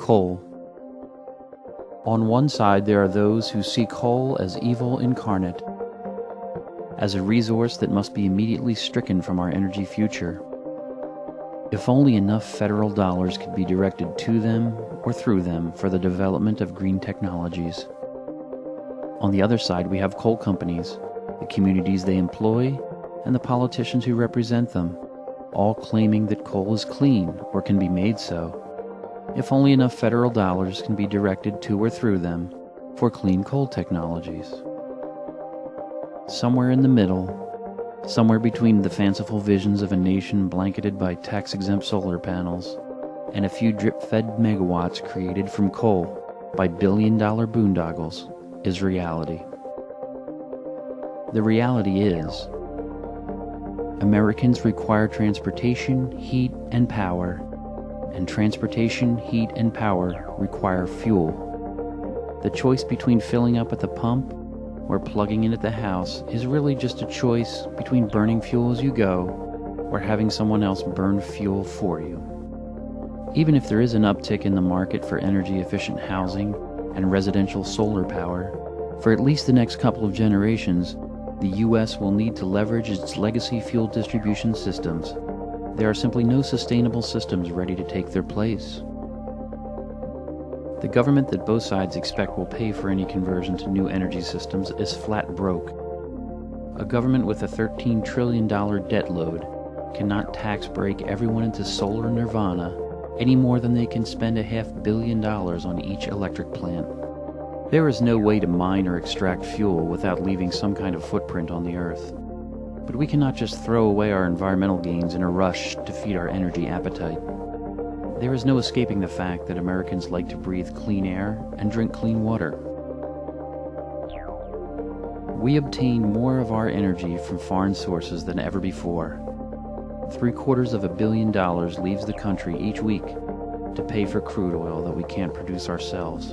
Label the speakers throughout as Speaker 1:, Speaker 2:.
Speaker 1: Coal. On one side there are those who see coal as evil incarnate, as a resource that must be immediately stricken from our energy future. If only enough federal dollars could be directed to them or through them for the development of green technologies. On the other side we have coal companies, the communities they employ, and the politicians who represent them, all claiming that coal is clean or can be made so, if only enough federal dollars can be directed to or through them for clean coal technologies. Somewhere in the middle, somewhere between the fanciful visions of a nation blanketed by tax-exempt solar panels and a few drip-fed megawatts created from coal by billion-dollar boondoggles, is reality. The reality is, Americans require transportation, heat, and power, and transportation, heat, and power require fuel. The choice between filling up at the pump or plugging in at the house is really just a choice between burning fuel as you go or having someone else burn fuel for you. Even if there is an uptick in the market for energy-efficient housing and residential solar power, for at least the next couple of generations, the U.S. will need to leverage its legacy fuel distribution systems. There are simply no sustainable systems ready to take their place. The government that both sides expect will pay for any conversion to new energy systems is flat broke. A government with a $13 trillion debt load cannot tax break everyone into solar nirvana any more than they can spend $500 million on each electric plant. There is no way to mine or extract fuel without leaving some kind of footprint on the earth. But we cannot just throw away our environmental gains in a rush to feed our energy appetite. There is no escaping the fact that Americans like to breathe clean air and drink clean water. We obtain more of our energy from foreign sources than ever before. $750 million leaves the country each week to pay for crude oil that we can't produce ourselves.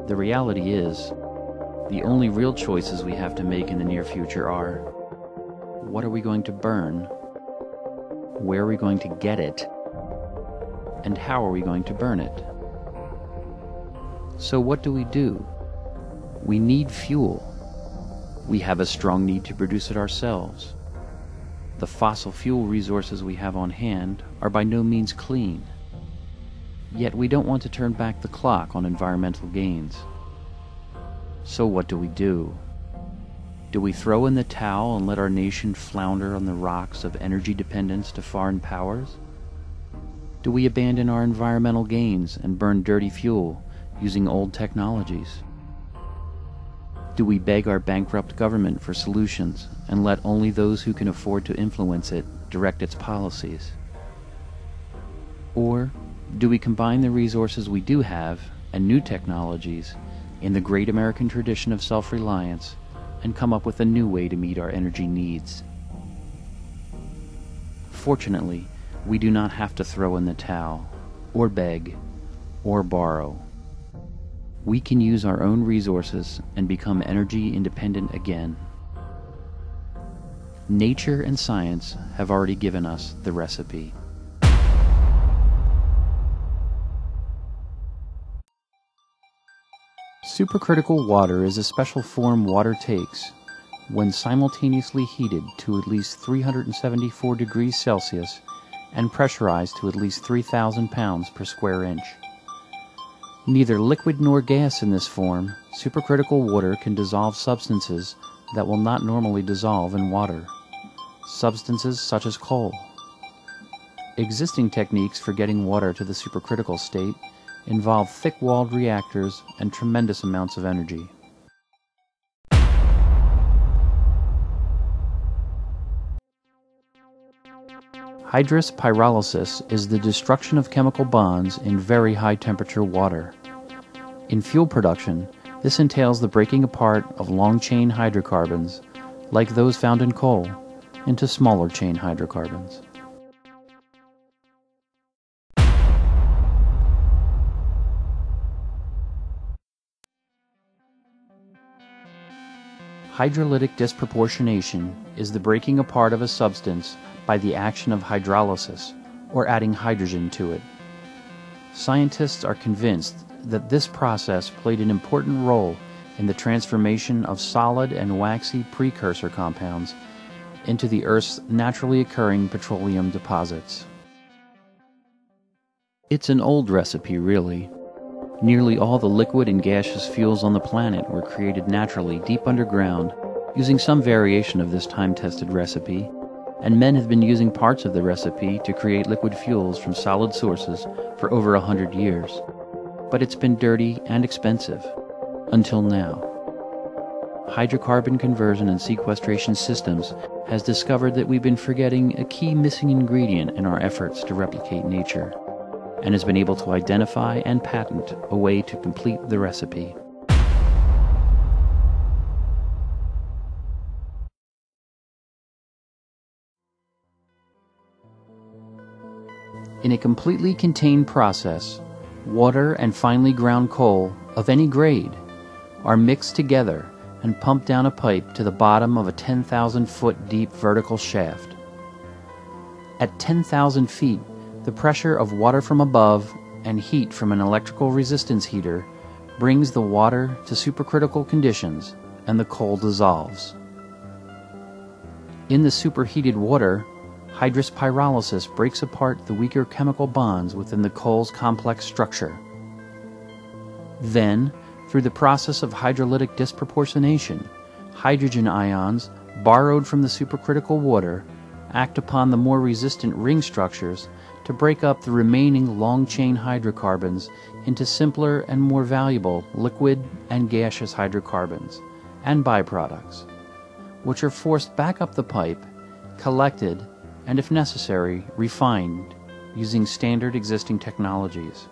Speaker 1: The reality is, the only real choices we have to make in the near future are, what are we going to burn? Where are we going to get it? And how are we going to burn it? So what do? We need fuel. We have a strong need to produce it ourselves. The fossil fuel resources we have on hand are by no means clean. Yet we don't want to turn back the clock on environmental gains. So what do? Do we throw in the towel and let our nation flounder on the rocks of energy dependence to foreign powers? Do we abandon our environmental gains and burn dirty fuel using old technologies? Do we beg our bankrupt government for solutions and let only those who can afford to influence it direct its policies? Or do we combine the resources we do have and new technologies in the great American tradition of self-reliance and come up with a new way to meet our energy needs? Fortunately, we do not have to throw in the towel, or beg, or borrow. We can use our own resources and become energy independent again. Nature and science have already given us the recipe. Supercritical water is a special form water takes when simultaneously heated to at least 374 degrees Celsius and pressurized to at least 3,000 pounds per square inch. Neither liquid nor gas in this form, supercritical water can dissolve substances that will not normally dissolve in water, substances such as coal. Existing techniques for getting water to the supercritical state involve thick-walled reactors and tremendous amounts of energy. Hydrous pyrolysis is the destruction of chemical bonds in very high-temperature water. In fuel production, this entails the breaking apart of long-chain hydrocarbons, like those found in coal, into smaller chain hydrocarbons. Hydrolytic disproportionation is the breaking apart of a substance by the action of hydrolysis, or adding hydrogen to it. scientists are convinced that this process played an important role in the transformation of solid and waxy precursor compounds into the Earth's naturally occurring petroleum deposits. It's an old recipe, really. Nearly all the liquid and gaseous fuels on the planet were created naturally deep underground using some variation of this time-tested recipe, and men have been using parts of the recipe to create liquid fuels from solid sources for over 100 years. But it's been dirty and expensive, until now. Hydrocarbon conversion and sequestration systems has discovered that we've been forgetting a key missing ingredient in our efforts to replicate nature, and has been able to identify and patent a way to complete the recipe. In a completely contained process, water and finely ground coal of any grade are mixed together and pumped down a pipe to the bottom of a 10,000-foot deep vertical shaft. At 10,000 feet, the pressure of water from above and heat from an electrical resistance heater brings the water to supercritical conditions and the coal dissolves. In the superheated water, hydrous pyrolysis breaks apart the weaker chemical bonds within the coal's complex structure. Then, through the process of hydrolytic disproportionation, hydrogen ions, borrowed from the supercritical water, act upon the more resistant ring structures to break up the remaining long-chain hydrocarbons into simpler and more valuable liquid and gaseous hydrocarbons and byproducts, which are forced back up the pipe, collected, and if necessary, refined using standard existing technologies.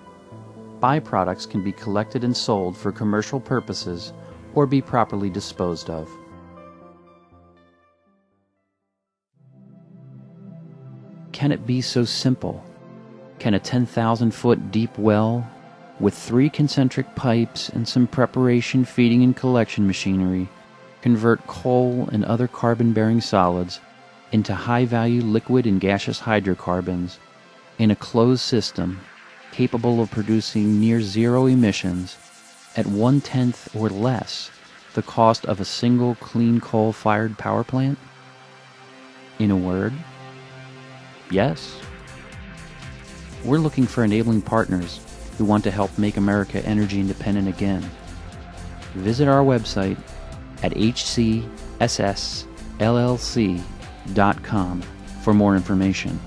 Speaker 1: Byproducts can be collected and sold for commercial purposes or be properly disposed of. Can it be so simple? Can a 10,000-foot deep well with 3 concentric pipes and some preparation, feeding, and collection machinery convert coal and other carbon-bearing solids into high-value liquid and gaseous hydrocarbons in a closed system capable of producing near zero emissions at 1/10 or less the cost of a single clean coal-fired power plant? In a word, yes. We're looking for enabling partners who want to help make America energy independent again. Visit our website at HC&SS LLC.com for more information.